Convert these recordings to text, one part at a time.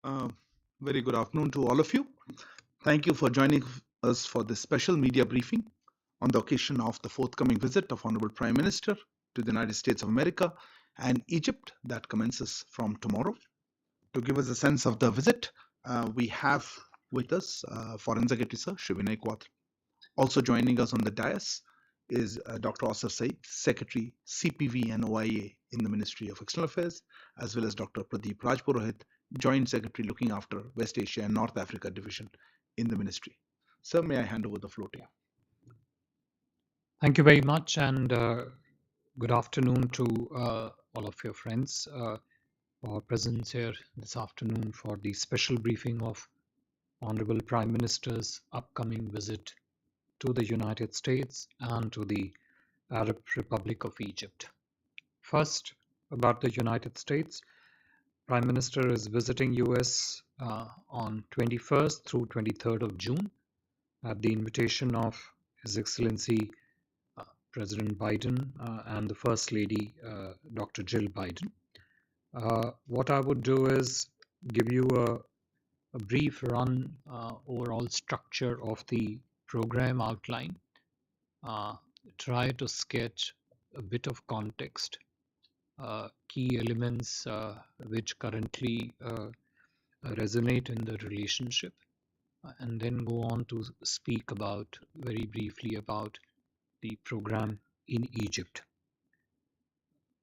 Uh, Very good afternoon to all of you. Thank you for joining us for this special media briefing on the occasion of the forthcoming visit of Honorable Prime Minister to the United States of America and Egypt that commences from tomorrow. To give us a sense of the visit, we have with us Foreign Secretary Sir Shivinay Quadri. Also joining us on the dais is Dr. Asif Said, Secretary CPV and OIA in the Ministry of External Affairs, as well as Dr. Pradeep Rajpurohit, Joint Secretary looking after West Asia and North Africa Division in the Ministry. Sir, may I hand over the floor to you? Thank you very much, and good afternoon to all of your friends for our presence here this afternoon for the special briefing of Honorable Prime Minister's upcoming visit to the United States and to the Arab Republic of Egypt. First, about the United States, Prime Minister is visiting US on 21st through 23rd of June at the invitation of His Excellency President Biden and the First Lady, Dr. Jill Biden. What I would do is give you a brief run overall structure of the program outline, uh, try to sketch a bit of context, key elements which currently resonate in the relationship, and then go on to speak about very briefly about the program in Egypt.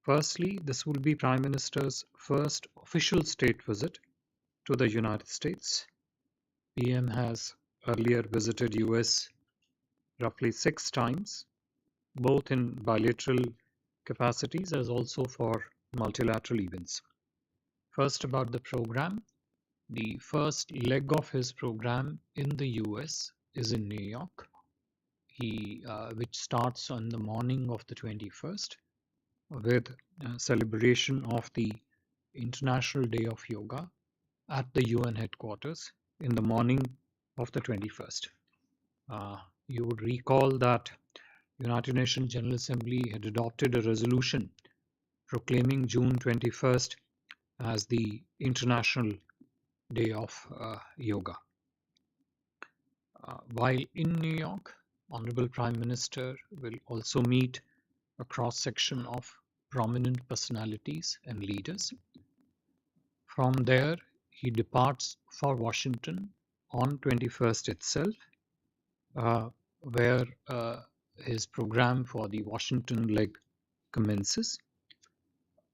Firstly, this will be Prime Minister's first official state visit to the United States. PM has earlier visited US roughly 6 times, both in bilateral capacities as also for multilateral events. First, about the program. The first leg of his program in the US is in New York, which starts on the morning of the 21st with celebration of the International Day of Yoga at the UN headquarters in the morning of the 21st. You would recall that United Nations General Assembly had adopted a resolution proclaiming June 21st as the International Day of Yoga. While in New York, Honorable Prime Minister will also meet a cross-section of prominent personalities and leaders. From there, he departs for Washington on 21st itself, where his program for the Washington leg commences.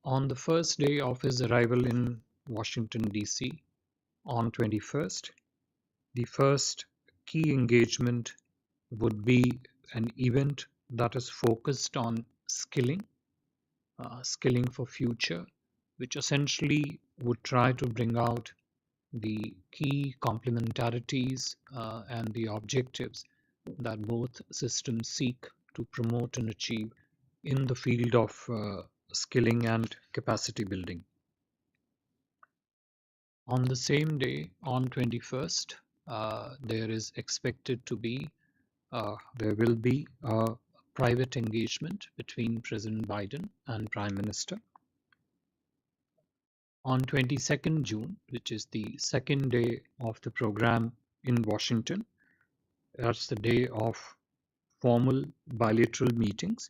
On the first day of his arrival in Washington, D.C., on 21st, the first key engagement would be an event that is focused on skilling for future, which essentially would try to bring out the key complementarities and the objectives that both systems seek to promote and achieve in the field of skilling and capacity building. On the same day, on 21st, there will be a private engagement between President Biden and Prime Minister. On 22nd June, which is the second day of the program in Washington, that's the day of formal bilateral meetings,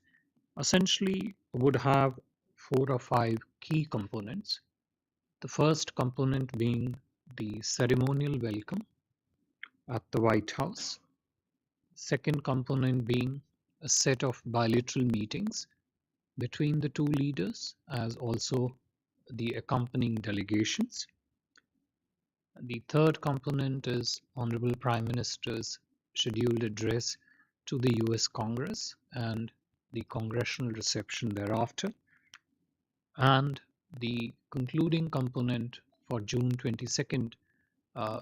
essentially would have 4 or 5 key components. The first component being the ceremonial welcome at the White House. Second component being a set of bilateral meetings between the two leaders as also the accompanying delegations. The third component is Honorable Prime Minister's scheduled address to the US Congress and the congressional reception thereafter. And the concluding component for June 22nd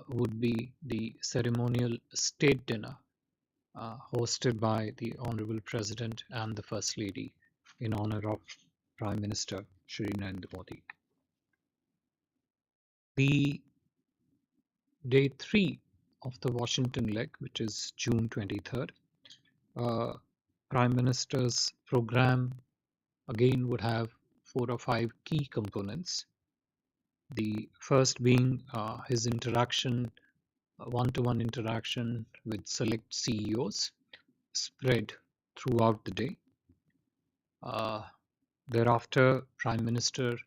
would be the ceremonial state dinner hosted by the Honorable President and the First Lady in honor of Prime Minister Shri Narendra Modi. The day 3 of the Washington leg, which is June 23rd, Prime Minister's program again would have 4 or 5 key components. The first being his interaction, one-to-one interaction with select CEOs spread throughout the day. Uh, Thereafter, Prime Minister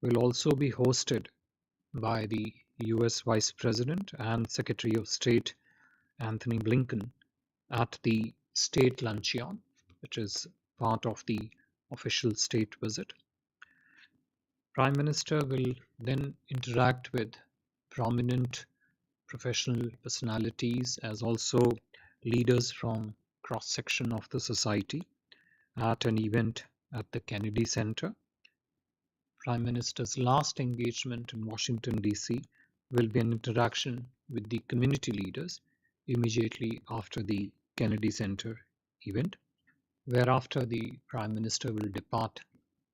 will also be hosted by the US Vice President and Secretary of State Anthony Blinken at the state luncheon, which is part of the official state visit. Prime Minister will then interact with prominent professional personalities as also leaders from cross section of the society at an event at the Kennedy Center. Prime Minister's last engagement in Washington, D.C. will be an interaction with the community leaders immediately after the Kennedy Center event, whereafter the Prime Minister will depart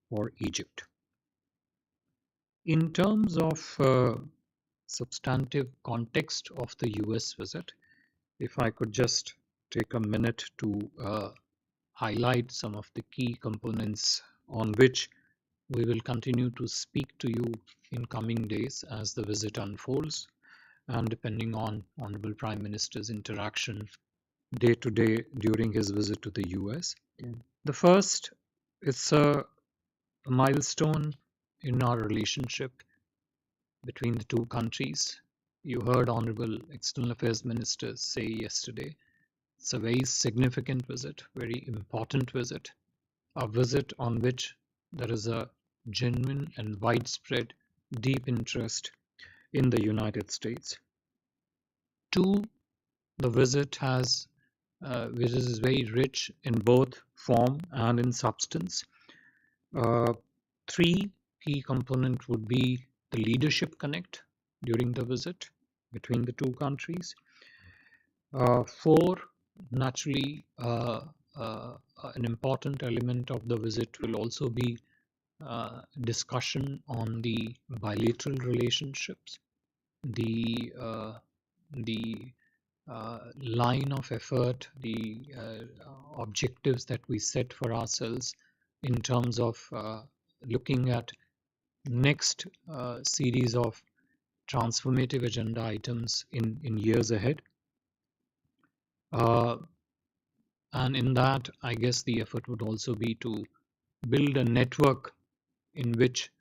for Egypt. In terms of substantive context of the US visit, if I could just take a minute to highlight some of the key components on which we will continue to speak to you in coming days as the visit unfolds and depending on Honorable Prime Minister's interaction day to day during his visit to the US. The first, it's a milestone in our relationship between the two countries. You heard Honorable External Affairs Minister say yesterday it's a very significant visit, very important visit, a visit on which there is a genuine and widespread deep interest in the United States. Two, the visit which is very rich in both form and in substance. Uh, Three key component would be the leadership connect during the visit between the two countries. Four, naturally, an important element of the visit will also be discussion on the bilateral relationships, the line of effort, the objectives that we set for ourselves in terms of looking at next series of transformative agenda items in years ahead. Uh, and in that, I guess the effort would also be to build a network in which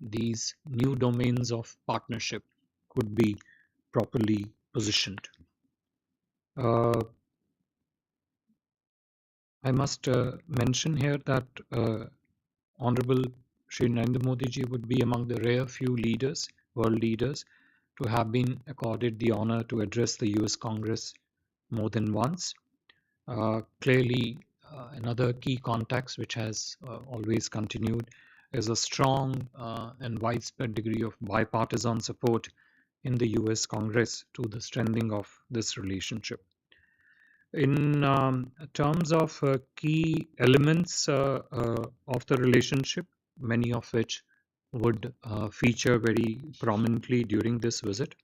these new domains of partnership could be properly positioned. Uh, I must mention here that Honorable Shri Narendra Modi ji would be among the rare few leaders, world leaders, to have been accorded the honor to address the US Congress more than once. Clearly, another key context which has always continued is a strong and widespread degree of bipartisan support in the US Congress to the strengthening of this relationship. In terms of key elements of the relationship, many of which would feature very prominently during this visit.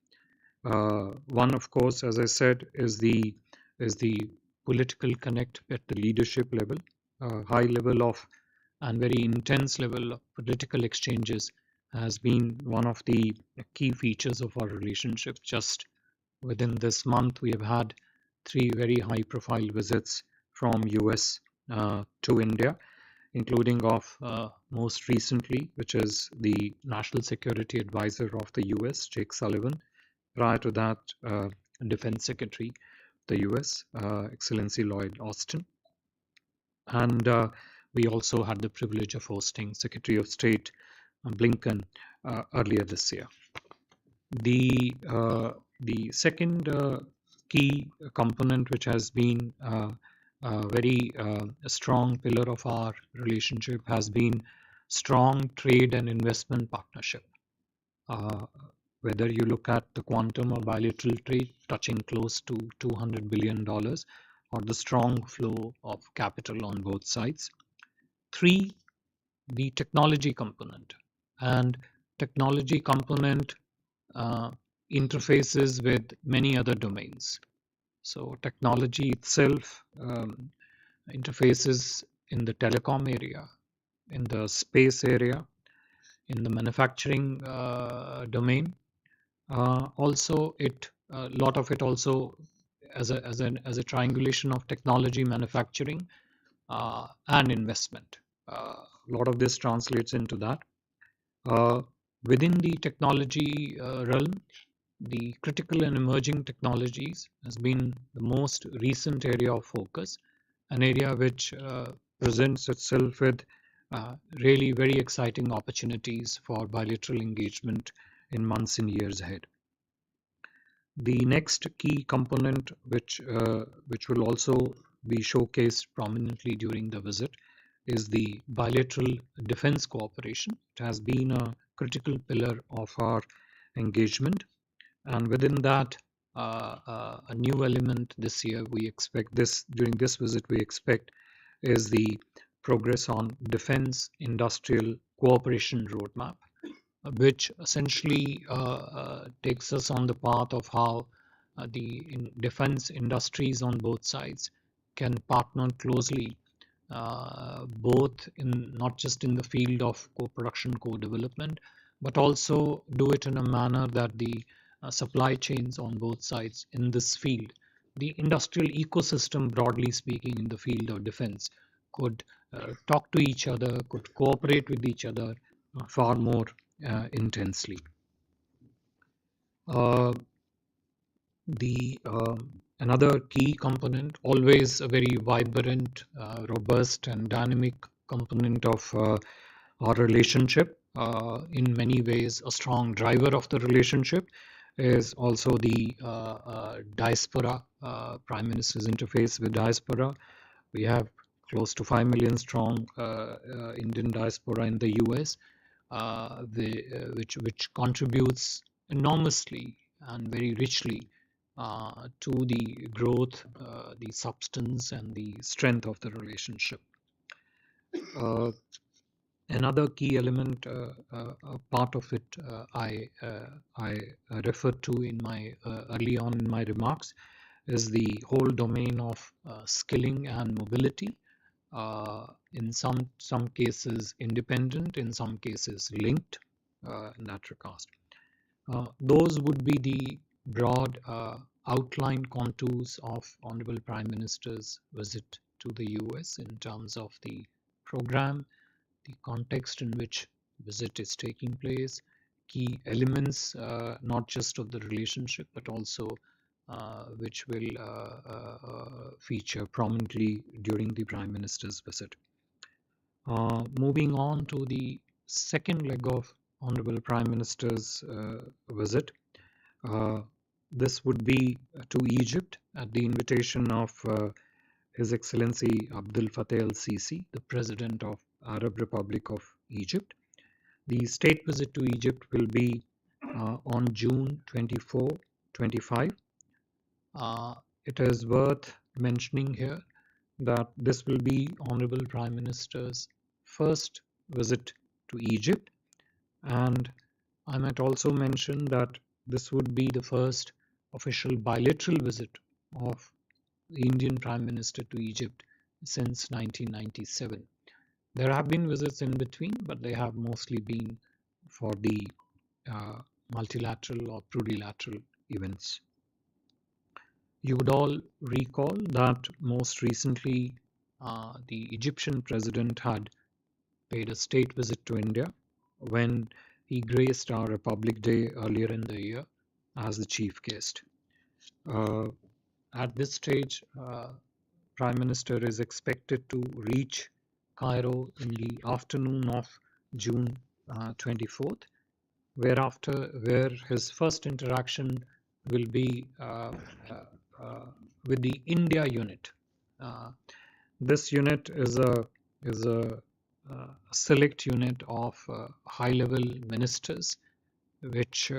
One, of course, as I said, is the political connect at the leadership level, high level of and very intense level of political exchanges has been one of the key features of our relationship. Just within this month, we have had three very high-profile visits from US to India, including of most recently, which is the National Security Advisor of the US, Jake Sullivan. Prior to that, Defense Secretary of the US, Excellency Lloyd Austin. And we also had the privilege of hosting Secretary of State Blinken earlier this year. The second key component, which has been a very strong pillar of our relationship, has been strong trade and investment partnership. Whether you look at the quantum of bilateral trade touching close to $200 billion or the strong flow of capital on both sides. Three, the technology component. And technology component uh, interfaces with many other domains. So technology itself interfaces in the telecom area, in the space area, in the manufacturing domain. Also, a lot of it also as a triangulation of technology, manufacturing, and investment. A lot of this translates into that. Uh, Within the technology realm, the critical and emerging technologies has been the most recent area of focus, an area which presents itself with really very exciting opportunities for bilateral engagement in months and years ahead. The next key component, which will also be showcased prominently during the visit, is the bilateral defense cooperation. It has been a critical pillar of our engagement, and within that, a new element this year we expect this during this visit we expect is the progress on defense industrial cooperation roadmap, which essentially takes us on the path of how defense industries on both sides can partner closely, both in not just in the field of co-production, co-development, but also do it in a manner that the supply chains on both sides in this field, the industrial ecosystem, broadly speaking, in the field of defense, could talk to each other, could cooperate with each other far more intensely. Uh, the Another key component, always a very vibrant, robust, and dynamic component of our relationship, in many ways a strong driver of the relationship, is also the diaspora, Prime Minister's interface with diaspora. We have close to 5 million strong Indian diaspora in the US, which contributes enormously and very richly to the growth, the substance, and the strength of the relationship. Uh, Another key element, part of it, I referred to in my early on in my remarks, is the whole domain of skilling and mobility. In some cases independent, in some cases linked, in that regard. Those would be the broad outline contours of Honorable Prime Minister's visit to the US in terms of the program, the context in which visit is taking place, key elements, not just of the relationship, but also which will feature prominently during the Prime Minister's visit. Moving on to the second leg of Honorable Prime Minister's visit, uh, this would be to Egypt at the invitation of His Excellency Abdel Fattah el-Sisi, the President of Arab Republic of Egypt. The state visit to Egypt will be on June 24, 25. It is worth mentioning here that this will be Honorable Prime Minister's first visit to Egypt, and I might also mention that this would be the first official bilateral visit of the Indian Prime Minister to Egypt since 1997. There have been visits in between, but they have mostly been for the multilateral or plurilateral events. You would all recall that most recently the Egyptian president had paid a state visit to India when he graced our Republic Day earlier in the year as the chief guest. Uh, at this stage, Prime Minister is expected to reach Cairo in the afternoon of June 24th, where his first interaction will be with the India unit. Uh, this unit is a select unit of high-level ministers, which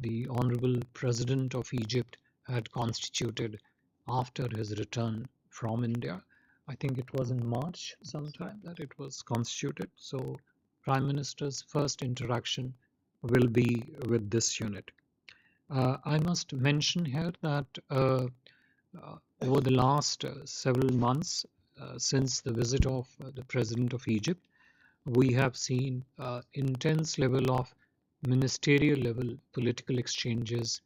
the Honorable President of Egypt had constituted after his return from India. I think it was in March sometime that it was constituted. So Prime Minister's first interaction will be with this unit. I must mention here that over the last several months since the visit of the President of Egypt, we have seen intense level of ministerial level political exchanges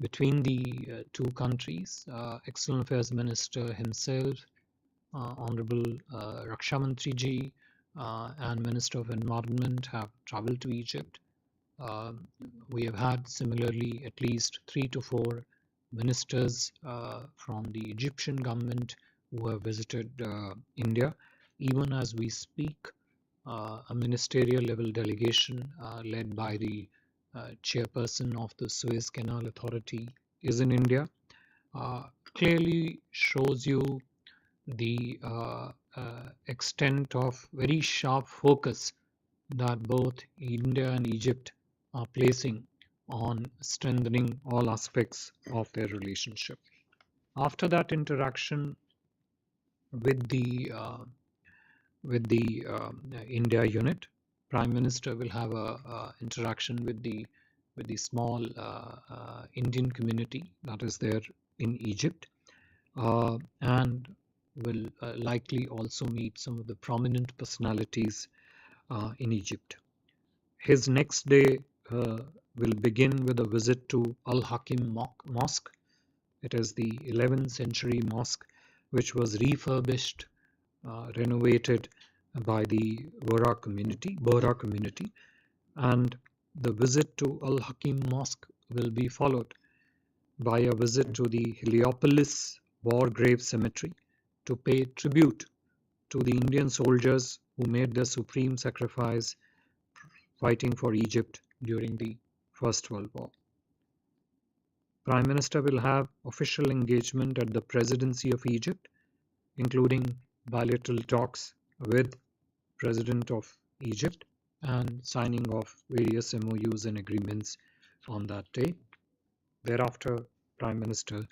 between the two countries. External Affairs Minister himself, Honorable Raksha Mantri ji, and Minister of Environment have traveled to Egypt. Um, we have had similarly at least 3 to 4 ministers from the Egyptian government who have visited India. Even as we speak, a ministerial level delegation led by the chairperson of the Suez Canal Authority is in India. Clearly shows you the extent of very sharp focus that both India and Egypt are placing on strengthening all aspects of their relationship. After that interaction with the India unit, Prime Minister will have a interaction with the small Indian community that is there in Egypt, and will likely also meet some of the prominent personalities in Egypt. His next day will begin with a visit to Al Hakim Mosque. It is the 11th century mosque which was refurbished, renovated by the Bohra community, and the visit to Al Hakim Mosque will be followed by a visit to the Heliopolis War Grave Cemetery to pay tribute to the Indian soldiers who made the supreme sacrifice fighting for Egypt during the First World War. Prime Minister will have official engagement at the Presidency of Egypt, including bilateral talks with President of Egypt and signing of various MOUs and agreements on that day. Thereafter, Prime Minister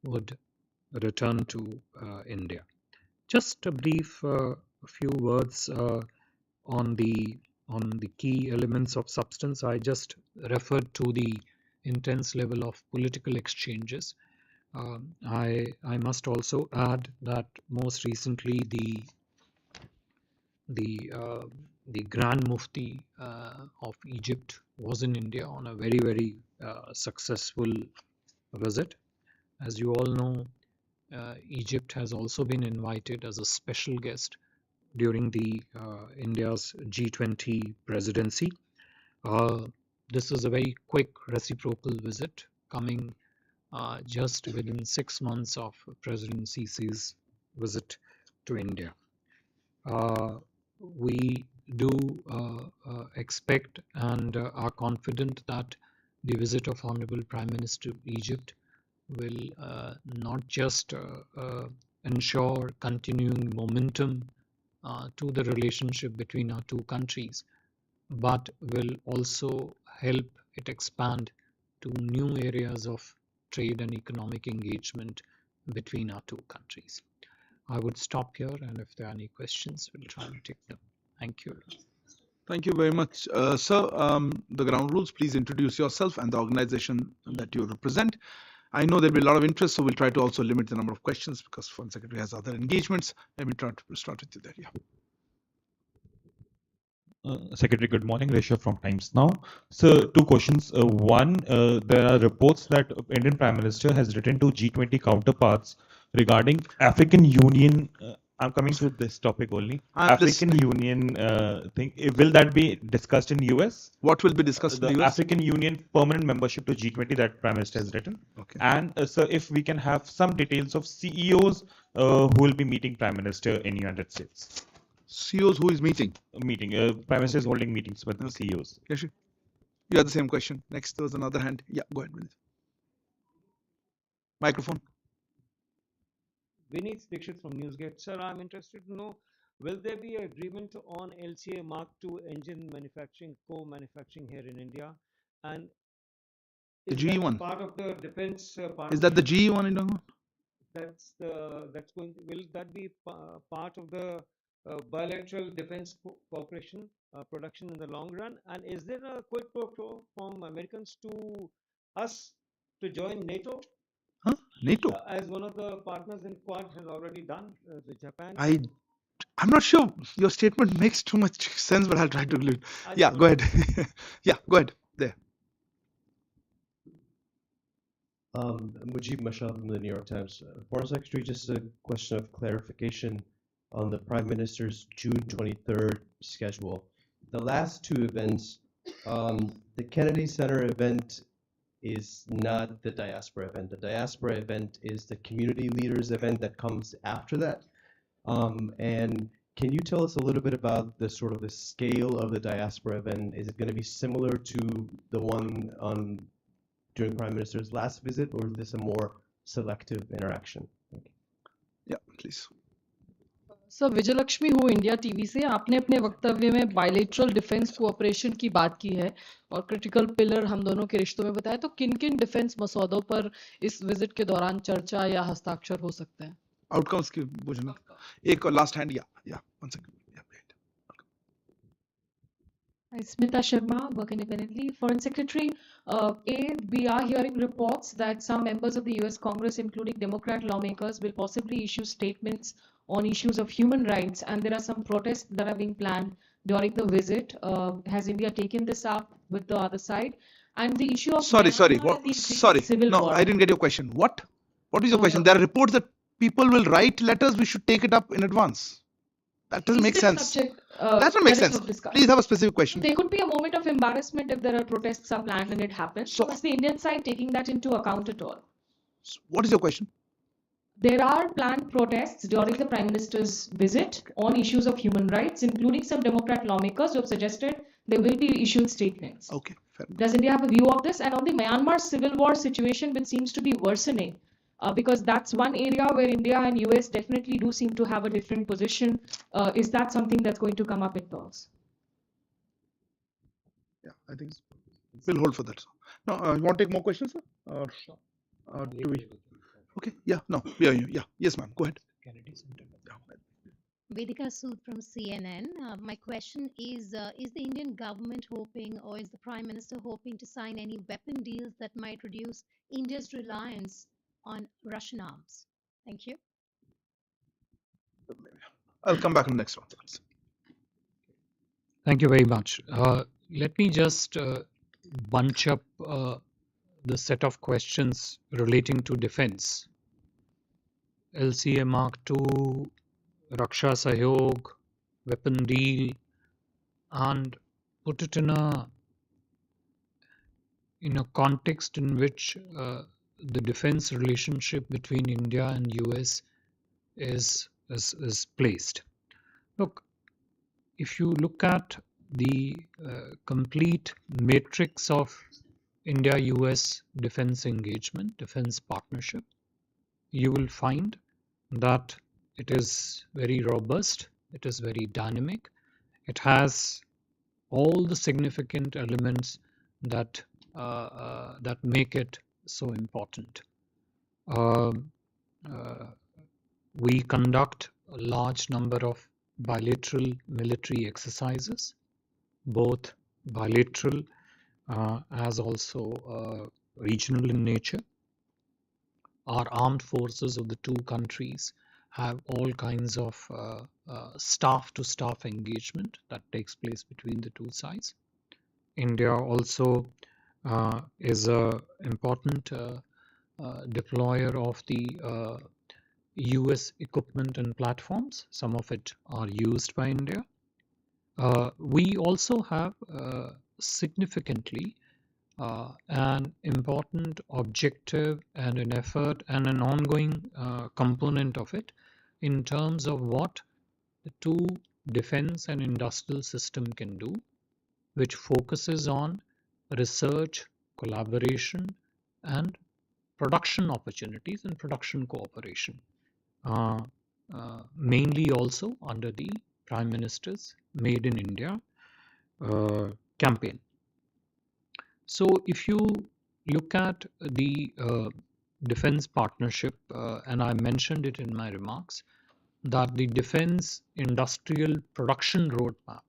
would return to India. Just a brief few words on the key elements of substance. I just referred to the intense level of political exchanges. I must also add that most recently the Grand Mufti of Egypt was in India on a very successful visit. As you all know, Egypt has also been invited as a special guest during the India's G20 presidency. Uh, this is a very quick reciprocal visit coming just within 6 months of President Sisi's visit to India. Uh, we do expect and are confident that the visit of Honorable Prime Minister of Egypt will not just ensure continuing momentum to the relationship between our two countries, but will also help it expand to new areas of trade and economic engagement between our two countries. I would stop here, and if there are any questions, we'll try and take them. Thank you. Thank you very much, sir. The ground rules, please introduce yourself and the organization that you represent. I know there'll be a lot of interest, so we'll try to also limit the number of questions because Foreign Secretary has other engagements. Let me try to start with you there. Yeah. Secretary, good morning. Rishabh from Times Now. So, two questions. One, there are reports that Indian Prime Minister has written to G20 counterparts regarding African Union. I'm coming to this topic only. I'm African listening. Union thing. Will that be discussed in US? What will be discussed in The the US? African Union permanent membership to G20 that Prime Minister has written. Okay. And so, if we can have some details of CEOs who will be meeting Prime Minister in United States. CEOs who is meeting? Meeting. Prime Minister is holding meetings with Okay. CEOs. Yes, you had the same question. Next, there was another hand. Yeah, go ahead. Microphone. Vineet Dixit from NewsGate. Sir, I'm interested to know, will there be an agreement on LCA Mark II engine manufacturing, co-manufacturing here in India? And The is GE that one. part of the defense Is that the partnership? GE one you know? That's going. Will that be part of the bilateral defense cooperation production in the long run? And is there a quid pro quo from Americans to us to join NATO? Huh? NATO? As one of the partners in Quad has already done, the Japan. I I'm not sure your statement makes too much sense, but I'll try to conclude. Yeah, go ahead. Yeah, go ahead. There. Mujib Mashal from the New York Times. Foreign Secretary, just a question of clarification on the Prime Minister's June 23rd schedule. The last two events, the Kennedy Center event is not the diaspora event. The diaspora event is the community leaders event that comes after that. And can you tell us a little bit about the sort of the scale of the diaspora event? Is it going to be similar to the one on during Prime Minister's last visit, or is this a more selective interaction? Thank you. Yeah, please. Sir Vijayalakshmi हूँ India TV से। आपने अपने वक्तव्य में bilateral defence cooperation की बात की है और क्रिटिकल पिलर हम दोनों के रिश्तों में बताया, तो किन किन डिफेंस मसौदों पर इस विजिट के दौरान चर्चा या हस्ताक्षर हो सकते हैं? आउटकम्स की पूछना। एक और लास्ट हैंड। या one second. Smita Sharma, working independently. Foreign Secretary, we are hearing reports that some members of the US Congress, including Democrat lawmakers, will possibly issue statements on issues of human rights, and there are some protests that are being planned during the visit. Has India taken this up with the other side? And the issue of Sorry. Myanmar and the civil No, war. I didn't get your question. What is your question? There are reports that people will write letters. We should take it up in advance. That doesn't make sense. Subject, That doesn't make sense. Please have a specific question. There could be a moment of embarrassment if there are protests are planned and it happens. So is the Indian side taking that into account at all? What is your question? There are planned protests during the Prime Minister's visit on issues of human rights, including some Democrat lawmakers who have suggested they will be issuing statements. Okay, fair enough. Does India have a view of this? And on the Myanmar civil war situation, which seems to be worsening, because that's one area where India and US definitely do seem to have a different position. Is that something that's going to come up in talks? Yeah, I think we'll hold for that. No, you want to take more questions, sir? Sure. Do we? Okay. Yeah. No. Yeah. Yeah. Yes, ma'am. Go ahead. Kennedy Center. Vedika Sood from CNN. My question is the Indian government hoping, or is the Prime Minister hoping to sign any weapon deals that might reduce India's reliance on Russian arms? Thank you. I'll come back on the next one. Please. Thank you very much. Let me just bunch up the set of questions relating to defense. LCA Mark II, Raksha Sahyog, weapon deal, and put it in a context in which the defense relationship between India and US is placed. Look, if you look at the complete matrix of India-US defense engagement, defense partnership, you will find that it is very robust, it is very dynamic, it has all the significant elements that that make it so important. We conduct a large number of bilateral military exercises, both bilateral as also regional in nature. Our armed forces of the two countries have all kinds of staff-to-staff engagement that takes place between the two sides. India also is an important deployer of the US equipment and platforms. Some of it are used by India. We also have significantly an important objective and an effort and an ongoing component of it in terms of what the two defense and industrial system can do, which focuses on research, collaboration, and production opportunities and production cooperation, mainly also under the Prime Minister's Made in India campaign. So if you look at the defense partnership, and I mentioned it in my remarks, that the defense industrial production roadmap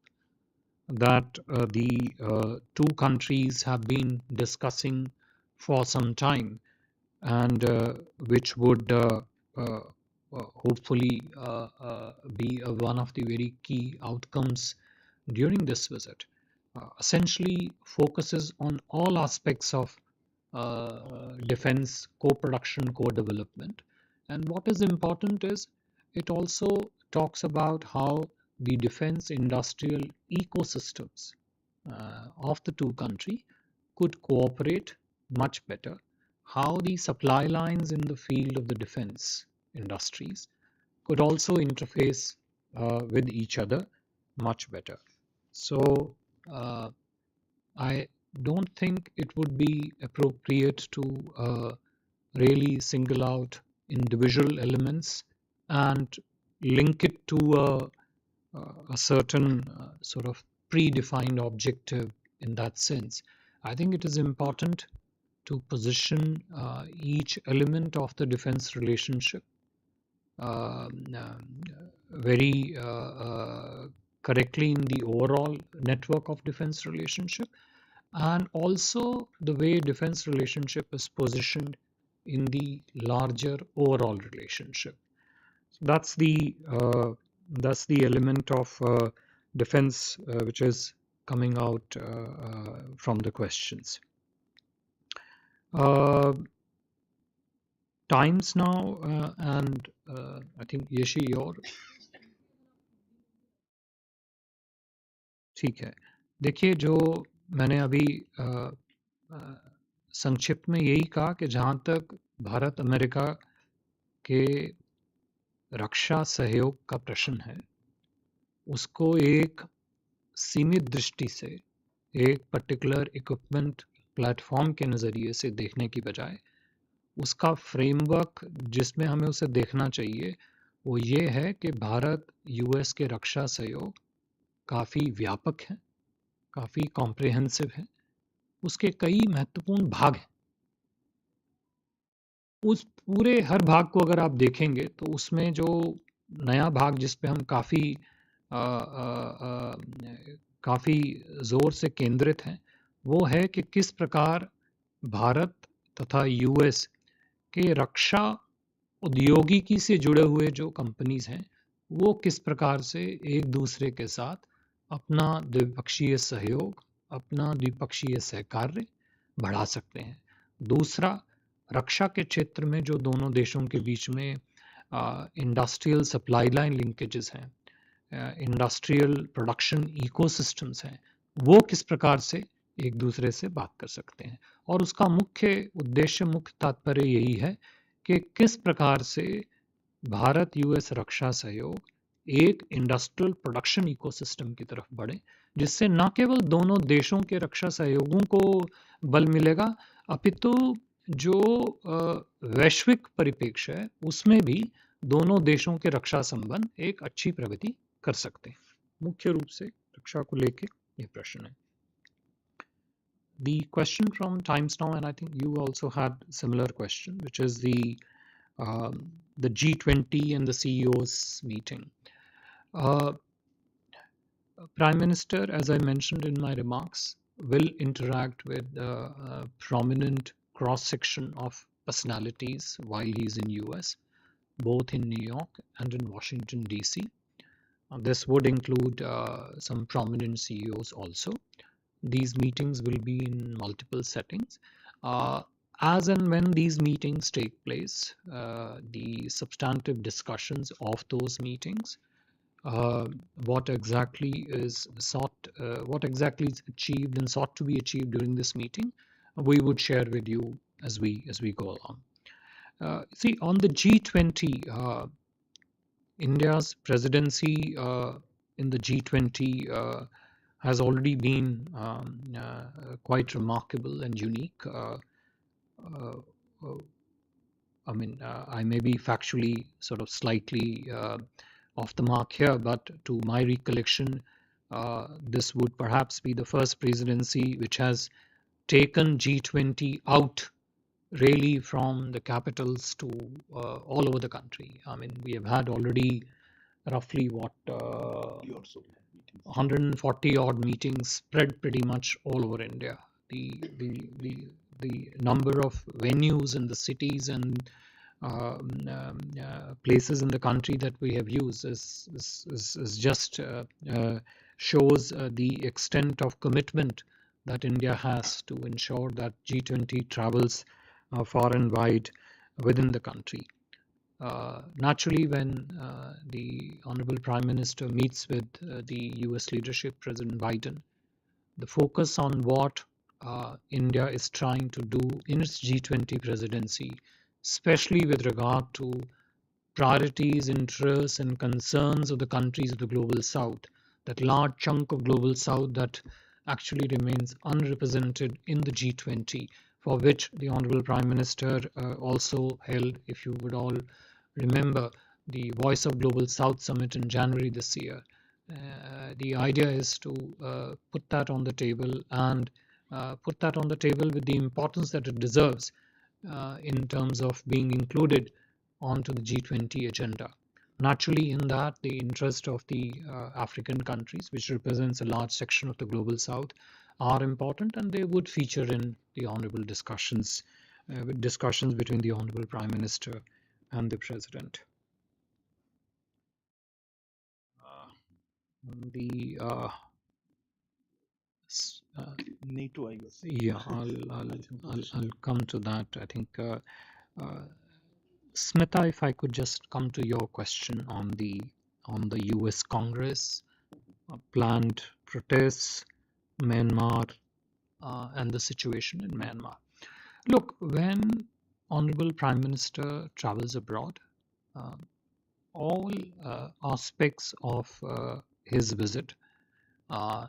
that the two countries have been discussing for some time, and which would hopefully be one of the very key outcomes during this visit, essentially focuses on all aspects of defense co-production, co-development. And what is important is it also talks about how the defense industrial ecosystems of the two countries could cooperate much better, how the supply lines in the field of the defense industries could also interface with each other much better. So I don't think it would be appropriate to really single out individual elements and link it to a certain sort of predefined objective in that sense. I think it is important to position each element of the defense relationship uh, very correctly in the overall network of defense relationship, and also the way defense relationship is positioned in the larger overall relationship. So that's the element of defense which is coming out from the questions. Times now and I think Yeshi your ठीक है. देखिए जो मैंने अभी संक्षिप्त में यही कहा कि जहाँ तक भारत अमेरिका के रक्षा सहयोग का प्रश्न है, उसको एक सीमित दृष्टि से एक पर्टिकुलर इक्विपमेंट प्लेटफॉर्म के नज़रिए से देखने की बजाय उसका फ्रेमवर्क जिसमें हमें उसे देखना चाहिए वो ये है कि भारत यूएस के रक्षा सहयोग काफ़ी व्यापक है, काफ़ी कॉम्प्रिहेंसिव है, उसके कई महत्वपूर्ण भाग हैं. उस पूरे हर भाग को अगर आप देखेंगे तो उसमें जो नया भाग जिस पे हम काफ़ी ज़ोर से केंद्रित हैं वो है कि किस प्रकार भारत तथा यूएस के रक्षा औद्योगिकी से जुड़े हुए जो कंपनीज हैं वो किस प्रकार से एक दूसरे के साथ अपना द्विपक्षीय सहयोग, अपना द्विपक्षीय सहकार्य बढ़ा सकते हैं. दूसरा, रक्षा के क्षेत्र में जो दोनों देशों के बीच में इंडस्ट्रियल सप्लाई लाइन लिंकेजेस हैं, इंडस्ट्रियल प्रोडक्शन इकोसिस्टम्स हैं, वो किस प्रकार से एक दूसरे से बात कर सकते हैं. और उसका मुख्य उद्देश्य, मुख्य तात्पर्य यही है कि किस प्रकार से भारत यूएस रक्षा सहयोग एक इंडस्ट्रियल प्रोडक्शन इकोसिस्टम की तरफ बढ़े, जिससे न केवल दोनों देशों के रक्षा सहयोगों को बल मिलेगा अपितु जो वैश्विक परिप्रेक्ष्य है उसमें भी दोनों देशों के रक्षा संबंध एक अच्छी प्रगति कर सकते हैं. मुख्य रूप से रक्षा को लेके ये प्रश्न है. The question from Times Now, and I think you also had similar question, which is the G20 and the CEOs meeting. Prime Minister, as I mentioned in my remarks, will interact with a prominent cross-section of personalities while he's in US, both in New York and in Washington, D.C. This would include some prominent CEOs also. These meetings will be in multiple settings. As and when these meetings take place, the substantive discussions of those meetings, what exactly is achieved and sought to be achieved during this meeting, we would share with you as we go along. See, on the G20, India's presidency in the G20 has already been quite remarkable and unique. I mean, I may be factually sort of slightly off the mark here, but to my recollection, this would perhaps be the first presidency which has taken G20 out really from the capitals to all over the country. I mean, we have had already roughly 140 odd meetings spread pretty much all over India. The number of venues in the cities and places in the country that we have used is just shows the extent of commitment that India has to ensure that G20 travels far and wide within the country. Naturally, when the Honorable Prime Minister meets with the US leadership, President Biden, the focus on what India is trying to do in its G20 presidency, especially with regard to priorities, interests, and concerns of the countries of the global south, that large chunk of global south that actually remains unrepresented in the G20, for which the Honorable Prime Minister also held, if you would all remember, the Voice of Global South Summit in January this year. The idea is to put that on the table and put that on the table with the importance that it deserves in terms of being included onto the G20 agenda. Naturally, in that, the interest of the African countries, which represents a large section of the global south, are important, and they would feature in the honorable discussions between the honorable Prime Minister and the President. The NATO, I guess. yeah, I'll come to that. I think Smita, if I could just come to your question on the U.S. Congress, planned protests, Myanmar, and the situation in Myanmar. Look, when Honorable Prime Minister travels abroad, uh, all aspects of his visit,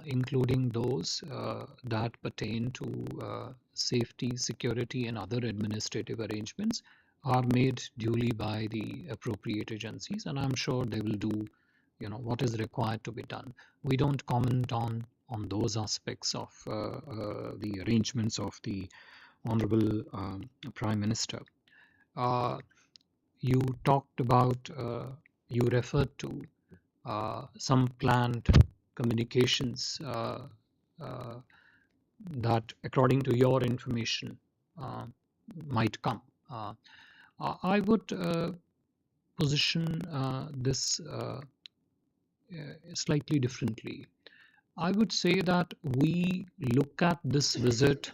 including those that pertain to safety, security, and other administrative arrangements, are made duly by the appropriate agencies, and I'm sure they will do, what is required to be done. We don't comment on those aspects of the arrangements of the Honorable Prime Minister. You talked about, you referred to some planned communications uh, that, according to your information, uh, might come. I would position this slightly differently. I would say that we look at this visit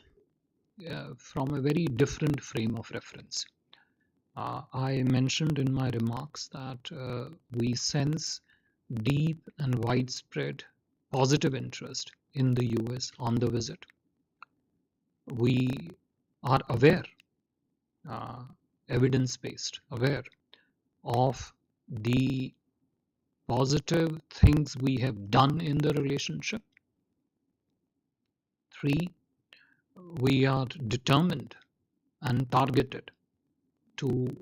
from a very different frame of reference. I mentioned in my remarks that we sense deep and widespread positive interest in the US on the visit. We are aware, uh, evidence based, aware of the positive things we have done in the relationship. Three, we are determined and targeted to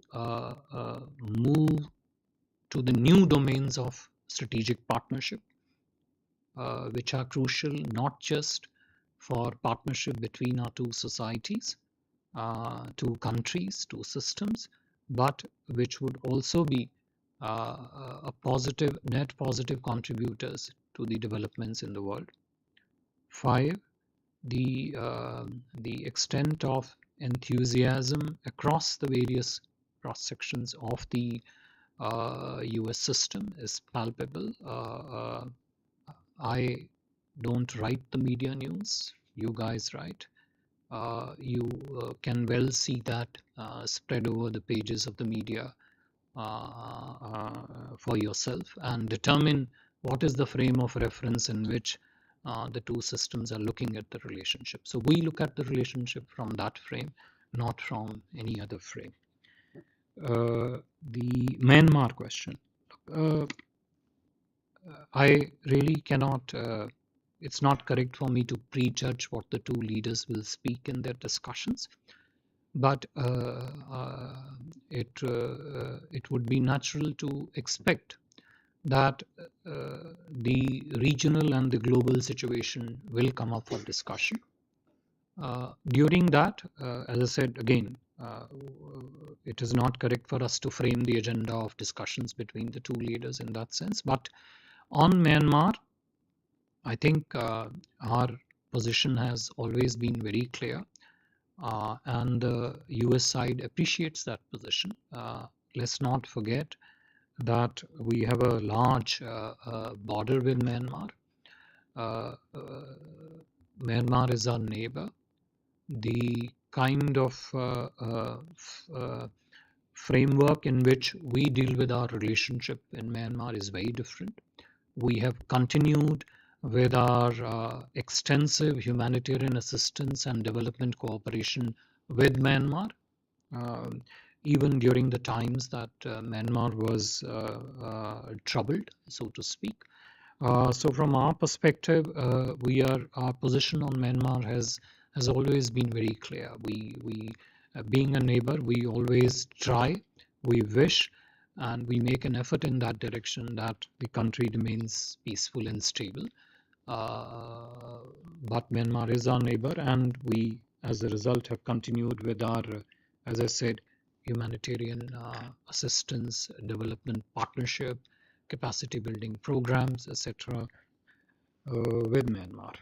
move to the new domains of strategic partnership, which are crucial not just for partnership between our two societies, two countries, two systems, but which would also be net positive contributors to the developments in the world. Five, the extent of enthusiasm across the various cross sections of the US system is palpable. I don't write the media news, you guys write. You can well see that spread over the pages of the media for yourself and determine what is the frame of reference in which the two systems are looking at the relationship. So we look at the relationship from that frame, not from any other frame. The Myanmar question. Uh, I really cannot, it's not correct for me to prejudge what the two leaders will speak in their discussions, but it would be natural to expect that the regional and the global situation will come up for discussion. During that, as I said again, it is not correct for us to frame the agenda of discussions between the two leaders in that sense. But on Myanmar, I think our position has always been very clear. and the US side appreciates that position. Let's not forget that we have a large border with Myanmar. Uh, uh, Myanmar is our neighbor. The kind of framework in which we deal with our relationship in Myanmar is very different. We have continued with our extensive humanitarian assistance and development cooperation with Myanmar, um, even during the times that Myanmar was troubled, so to speak. So from our perspective, our position on Myanmar has always been very clear. We being a neighbor, we always try, we wish, and we make an effort in that direction that the country remains peaceful and stable. Uh, but Myanmar is our neighbor, and we, as a result, have continued with our, as I said, humanitarian assistance, development partnership, capacity building programs, etc., with Myanmar.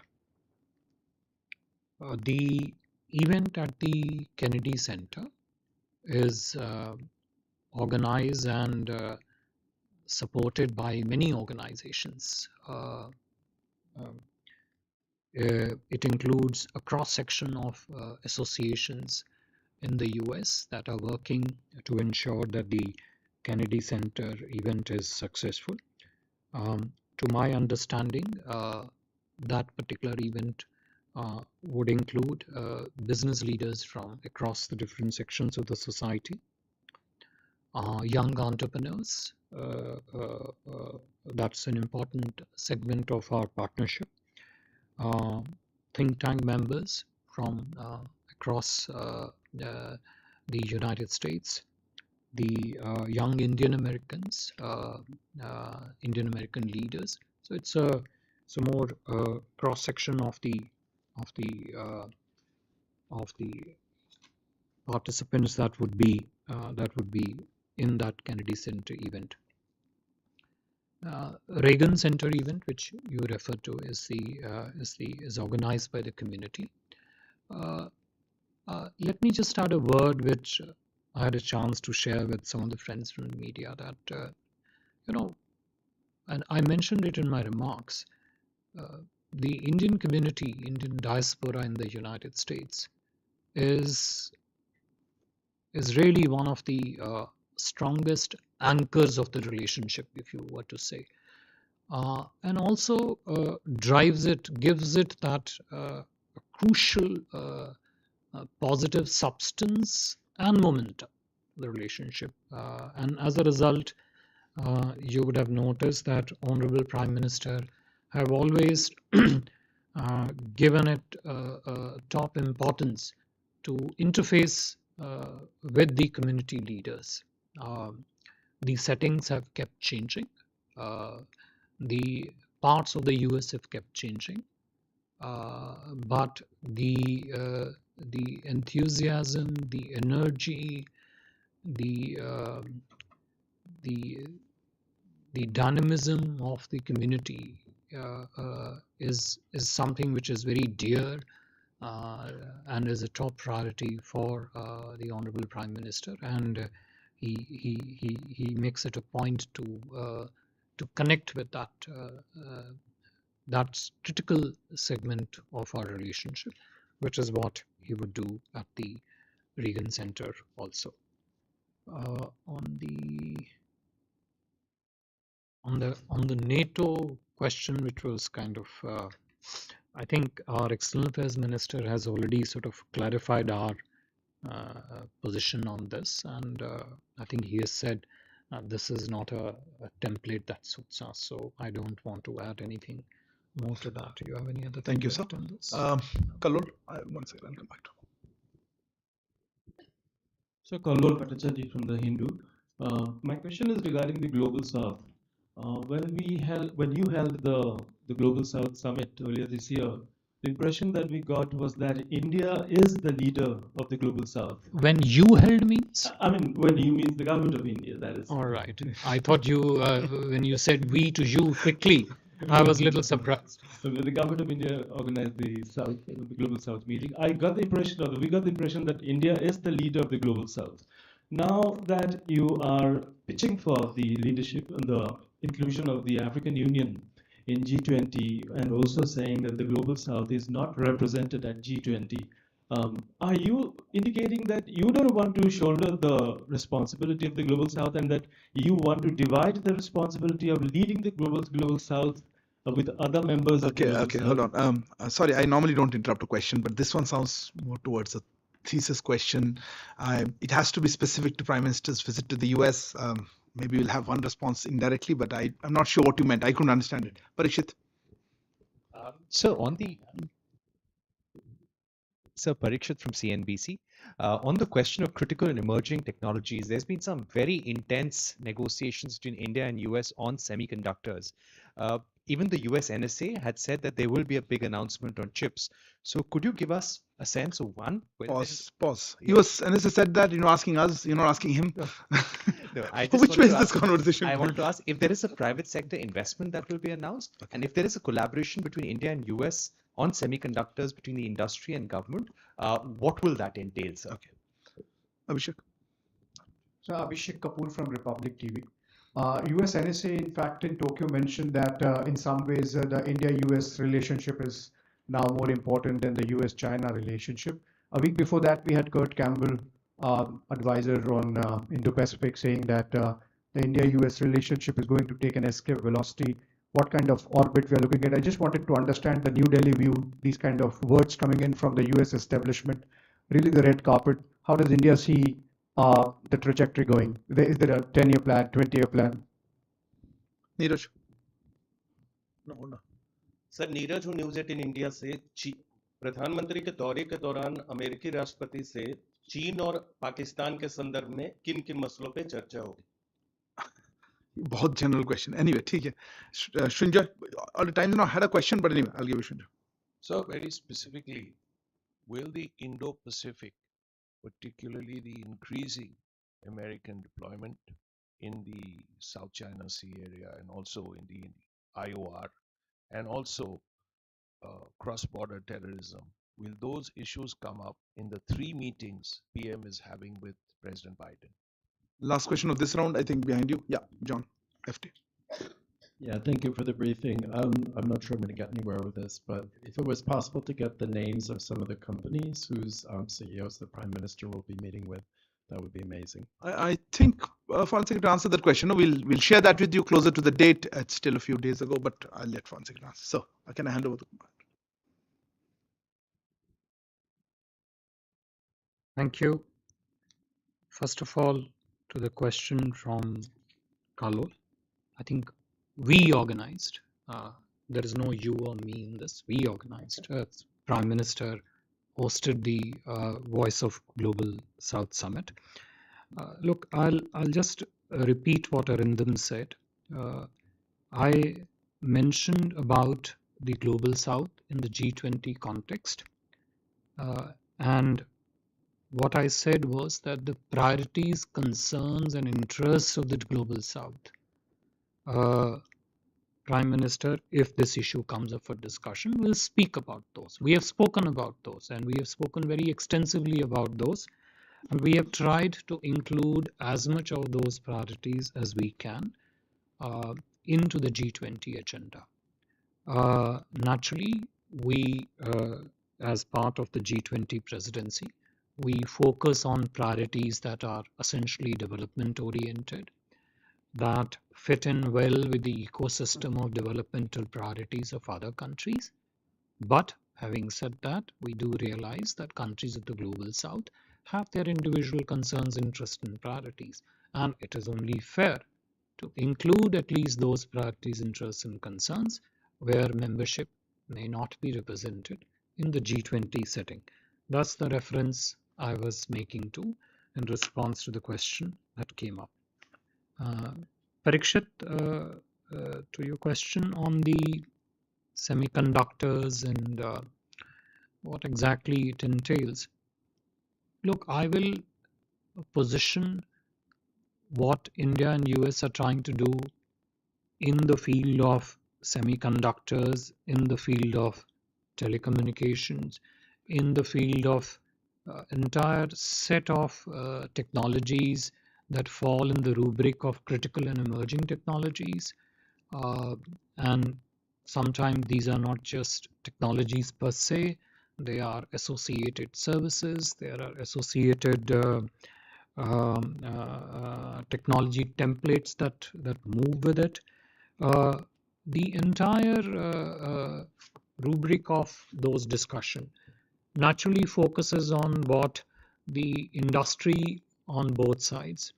The event at the Kennedy Center is organized and supported by many organizations. It includes a cross section of associations in the US that are working to ensure that the Kennedy Center event is successful. To my understanding, that particular event would include business leaders from across the different sections of the society, young entrepreneurs. That's an important segment of our partnership. Think tank members from across the United States, the young Indian Americans, Indian American leaders. So it's a more cross section of of the uh, the participants that would be in that Kennedy Center event. Reagan Center event, which you refer to, is organized by the community. Let me just add a word which I had a chance to share with some of the friends from the media that you know, and I mentioned it in my remarks. Uh, the Indian community, Indian diaspora in the United States, is really one of the strongest anchors of the relationship, if you were to say. And also drives it, gives it that crucial positive substance and momentum, the relationship. And as a result, you would have noticed that Honorable Prime Minister have always given it top importance to interface with the community leaders. The settings have kept changing. The parts of the US have kept changing, but the enthusiasm, the energy, the the the dynamism of the community is something which is very dear and is a top priority for the Honorable Prime Minister, and he makes it a point to connect with that critical segment of our relationship, which is what he would do at the Reagan Center also. On the NATO question, which was kind of, I think our External Affairs Minister has already sort of clarified our position on this, and I think he has said this is not a template that suits us. So I don't want to add anything more to that. Do you have any other? Thank you, sir. Kallol, one second, I'll come back to. So, Kallol Bhattacharya from the Hindu. My question is regarding the Global South. When you held the Global South Summit earlier this year, the impression that we got was that India is the leader of the Global South. When you held means? I mean, when you means the government of India, that is. All right. I thought you, when you said we to you quickly, I was a little surprised. So when the government of India organized the Global South meeting, I got the impression, or we got the impression that India is the leader of the Global South. Now that you are pitching for the leadership and the inclusion of the African Union in G20 and also saying that the Global South is not represented at G20, are you indicating that you don't want to shoulder the responsibility of the Global South and that you want to divide the responsibility of leading the Global South with other members of the Okay, Global okay, South? hold on. Sorry, I normally don't interrupt a question, but this one sounds more towards a thesis question. It has to be specific to Prime Minister's visit to the US. Maybe we'll have one response indirectly, but I'm not sure what you meant. I couldn't understand it. Parikshit? So on the Sir Parikshit from CNBC. On the question of critical and emerging technologies, there's been some very intense negotiations between India and US on semiconductors. Even the US NSA had said that there will be a big announcement on chips. So could you give us a sense of one? Whether there is, Pause. He yeah. was, NSA said that, asking us, you're not asking him. No, I just Which wanted way to is this ask. conversation I going? wanted to ask if there is a private sector investment that will be announced, Okay. and if there is a collaboration between India and US on semiconductors between the industry and government, what will that entail, sir? Okay. Abhishek? So Abhishek Kapoor from Republic TV. US NSA, in fact, in Tokyo mentioned that in some ways the India-US relationship is now more important than the US-China relationship. A week before that, we had Kurt Campbell, advisor on Indo-Pacific, saying that the India-US relationship is going to take an escape velocity. What kind of orbit we are looking at? I just wanted to understand the New Delhi view, these kind of words coming in from the US establishment, really the red carpet. How does India see the trajectory going? Is there a 10-year plan, 20-year plan? Neeraj? No, no. Sir Neeraj हूँ news 18 India से प्रधानमंत्री के दौरे के दौरान अमेरिकी राष्ट्रपति से चीन और पाकिस्तान के संदर्भ में किन किन मसलों पे चर्चा होगी बहुत general question. Anyway, ठीक है. Srinjoy, all the time had a question, but anyway, I'll give you Srinjoy. So very specifically, will the Indo-Pacific, particularly the increasing American deployment in the South China Sea area and also in the IOR, and also cross-border terrorism, will those issues come up in the 3 meetings PM is having with President Biden? Last question of this round, I think behind you. Yeah, John, FT. Yeah, thank you for the briefing. I'm not sure I'm going to get anywhere with this, but if it was possible to get the names of some of the companies whose CEOs the Prime Minister will be meeting with, that would be amazing. I think, Foreign Secretary, to answer that question, no, we'll share that with you closer to the date. It's still a few days ago, but I'll let Foreign Secretary answer. So, can I hand over to Thank you. First of all, to the question from Carlo, I think we organized. There is no you or me in this. We organized. Prime Minister hosted the Voice of Global South Summit. Look, I'll just repeat what Arindam said. I mentioned about the Global South in the G20 context, and what I said was that the priorities, concerns, and interests of the Global South, Prime Minister, if this issue comes up for discussion, will speak about those. We have spoken about those, and we have spoken very extensively about those, and we have tried to include as much of those priorities as we can into the G20 agenda. Naturally, we, as part of the G20 presidency, we focus on priorities that are essentially development oriented, that fit in well with the ecosystem of developmental priorities of other countries. But having said that, we do realize that countries of the Global South have their individual concerns, interests, and priorities, and it is only fair to include at least those priorities, interests, and concerns where membership may not be represented in the G20 setting. That's the reference I was making to in response to the question that came up. Parikshit, to your question on the semiconductors and what exactly it entails. Look, I will position what India and US are trying to do in the field of semiconductors, in the field of telecommunications, in the field of entire set of technologies that fall in the rubric of critical and emerging technologies. And sometimes these are not just technologies per se, they are associated services, there are associated technology templates that move with it. Uh, the entire rubric of those discussion naturally focuses on what the industry on both sides,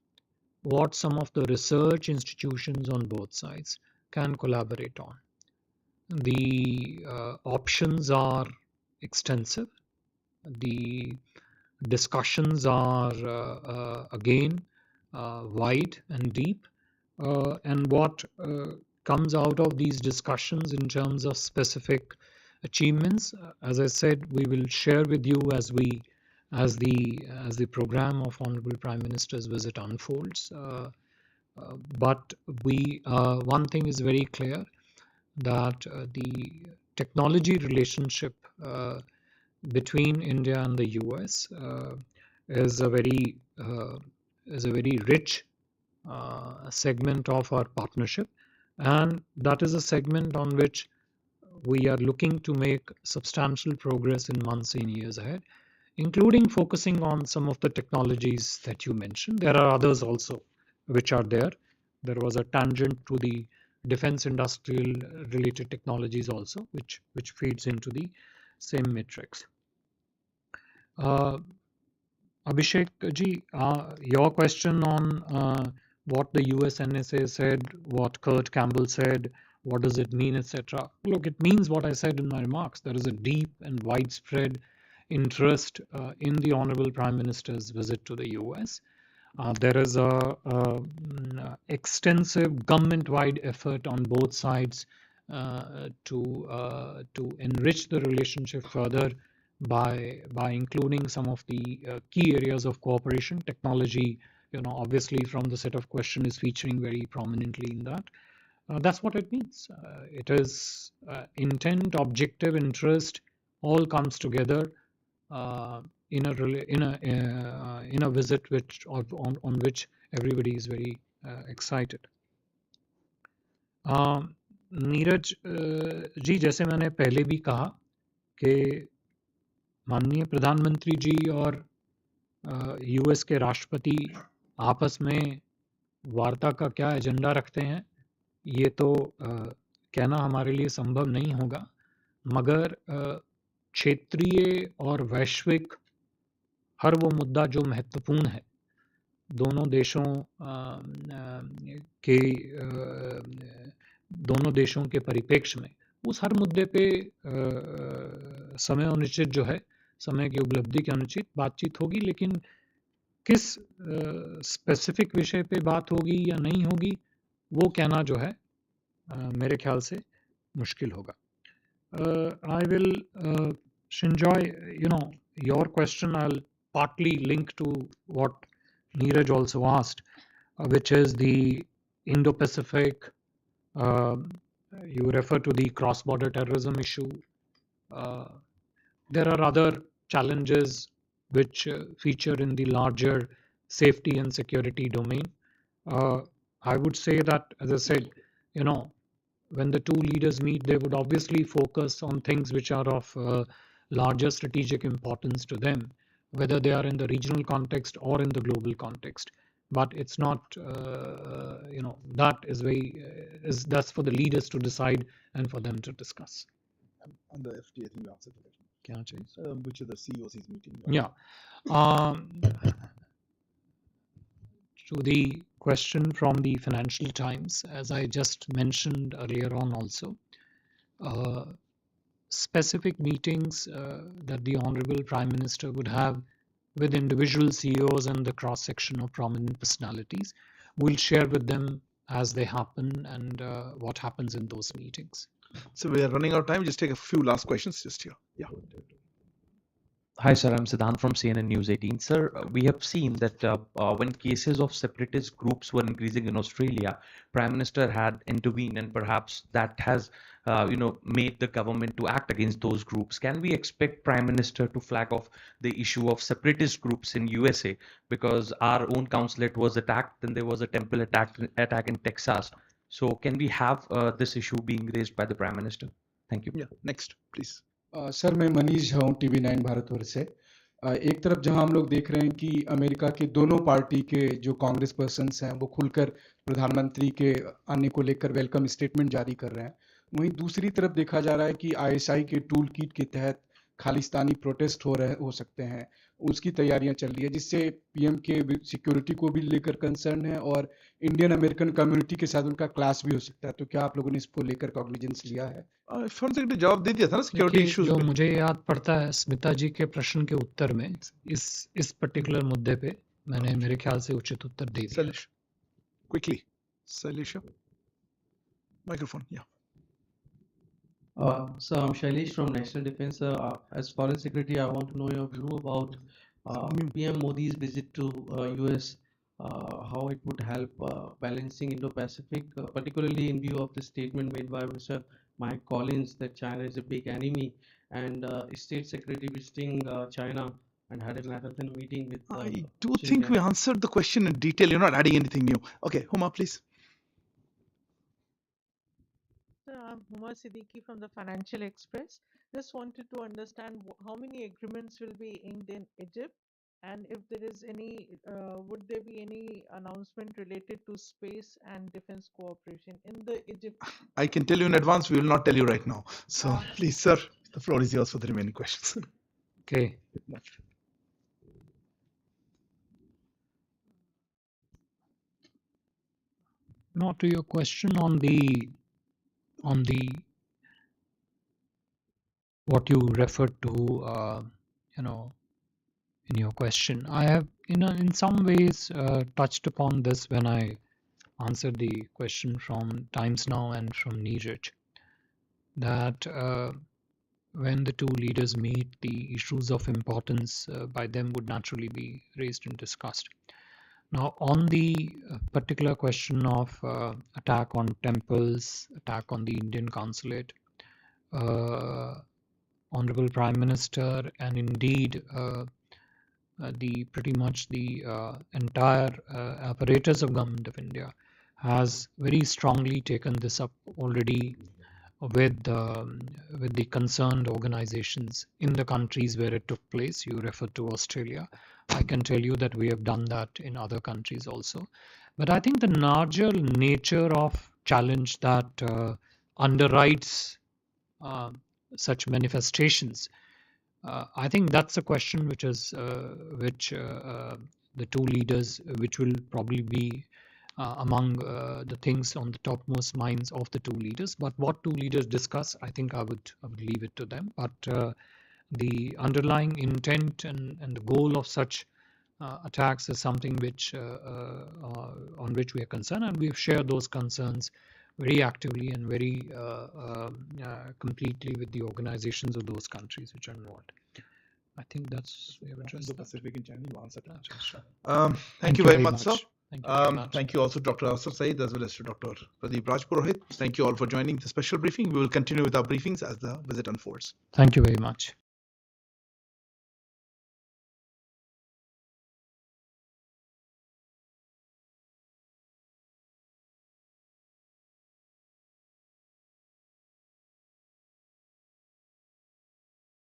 what some of the research institutions on both sides can collaborate on. The options are extensive. The discussions are again wide and deep. And what comes out of these discussions in terms of specific achievements, as I said, we will share with you as the program of Honorable Prime Minister's visit unfolds. But one thing is very clear, that the technology relationship between India and the US is a very rich segment of our partnership, and that is a segment on which we are looking to make substantial progress in months and years ahead, including focusing on some of the technologies that you mentioned. There are others also which are there. There was a tangent to the defense industrial related technologies also, which feeds into the same matrix. Abhishek ji, your question on what the US NSA said, what Kurt Campbell said, what does it mean, etc. Look, it means what I said in my remarks. There is a deep and widespread interest in the Honorable Prime Minister's visit to the US. There is a extensive government-wide effort on both sides to enrich the relationship further by including some of the key areas of cooperation. Technology, obviously from the set of question is featuring very prominently in that. That's what it means. It is intent, objective, interest, all comes together in a visit on which everybody is very excited. Neeraj ji, जैसे मैंने पहले भी कहा कि माननीय प्रधानमंत्री जी और US के राष्ट्रपति आपस में वार्ता का क्या एजेंडा रखते हैं, ये तो कहना हमारे लिए संभव नहीं होगा, मगर क्षेत्रीय और वैश्विक हर वो मुद्दा जो महत्वपूर्ण है दोनों देशों के परिप्रेक्ष्य में, उस हर मुद्दे पे समय अनुचित जो है, समय की उपलब्धि के अनुचित बातचीत होगी, लेकिन किस स्पेसिफिक विषय पे बात होगी या नहीं होगी वो कहना जो है मेरे ख्याल से मुश्किल होगा. I will Shinjoy, your question I'll partly link to what Neeraj also asked, which is the Indo-Pacific. You refer to the cross-border terrorism issue. There are other challenges which feature in the larger safety and security domain. I would say that, as I said, when the two leaders meet, they would obviously focus on things which are of larger strategic importance to them, whether they are in the regional context or in the global context. But it's not, that is that's for the leaders to decide and for them to discuss. On the FTA, I think you answered the question. Which of the CEOs he's meeting? Yeah. To the question from the Financial Times, as I just mentioned earlier on also, specific meetings that the Honorable Prime Minister would have with individual CEOs and the cross-section of prominent personalities, we'll share with them as they happen and what happens in those meetings. So we are running out of time. Just take a few last questions just here. Yeah. Hi, sir. I'm Siddhant from CNN News 18. Sir, we have seen that when cases of separatist groups were increasing in Australia, Prime Minister had intervened, and perhaps that has, made the government to act against those groups. Can we expect Prime Minister to flag off the issue of separatist groups in USA? Because our own consulate was attacked, and there was a temple attack in Texas. So, can we have this issue being raised by the Prime Minister? Thank you. Yeah, next, please. Sir मैं मनीष हूँ TV9 Bharatvarsh से। एक तरफ जहां हम लोग देख रहे हैं कि अमेरिका के दोनों पार्टी के जो कांग्रेस पर्सन्स हैं वो खुलकर प्रधानमंत्री के आने को लेकर वेलकम स्टेटमेंट जारी कर रहे हैं, वहीं दूसरी तरफ देखा जा रहा है कि ISI के टूल किट के तहत खालिस्तानी प्रोटेस्ट हो सकते हैं, उसकी तैयारियां चल रही है, जिससे PM के सिक्योरिटी को भी लेकर कंसर्न है और इंडियन अमेरिकन कम्युनिटी के साथ उनका क्लास भी हो सकता है। तो क्या आप लोगों ने इसको लेकर कॉग्निजेंस लिया है? फॉरेन सेक्रेटरी जवाब दे दिया था ना सिक्योरिटी देखिए, इश्यूज जो पे। मुझे याद पड़ता है स्मिता जी के प्रश्न के उत्तर में इस पर्टिकुलर मुद्दे पे मैंने मेरे ख्याल से उचित उत्तर दे दिया। Salish, quickly. Salisha, microphone. Yeah. So I'm Shailesh from National Defense. As Foreign Secretary, I want to know your view about PM Modi's visit to US, how it would help balancing Indo-Pacific, particularly in view of the statement made by Mr. Mike Collins that China is a big enemy, and State Secretary visiting China and had a marathon meeting with. I do think we answered the question in detail. You're not adding anything new. Okay, Huma, please. Sir, I'm Huma Siddiqui from the Financial Express. Just wanted to understand how many agreements will be inked in Egypt, and if there is any, would there be any announcement related to space and defense cooperation in the Egypt? I can tell you in advance, we will not tell you right now. So please, sir, the floor is yours for the remaining questions. Okay. Now to your question on the what you referred to, in your question, I have in some ways touched upon this when I answered the question from Times Now and from Neeraj, that when the two leaders meet, the issues of importance by them would naturally be raised and discussed. Now, on the particular question of attack on temples, attack on the Indian consulate, Honorable Prime Minister, and indeed pretty much the entire apparatus of Government of India has very strongly taken this up already with the concerned organizations in the countries where it took place. You referred to Australia. I can tell you that we have done that in other countries also. But I think the larger nature of challenge that underwrites such manifestations, I think that's a question which the two leaders, which will probably be among the things on the topmost minds of the two leaders. But what two leaders discuss, I think I would leave it to them. But the underlying intent and the goal of such attacks is something which on which we are concerned, and we've shared those concerns very actively and very completely with the organizations of those countries which are involved. I think that's we have addressed that. Pacific in China, you answered that. Thank you very much, sir. Thank you very much. Thank you also to Dr. Asar Said as well as to Dr. Pradeep Rajpurohit. Thank you all for joining the special briefing. We will continue with our briefings as the visit unfolds. Thank you very much.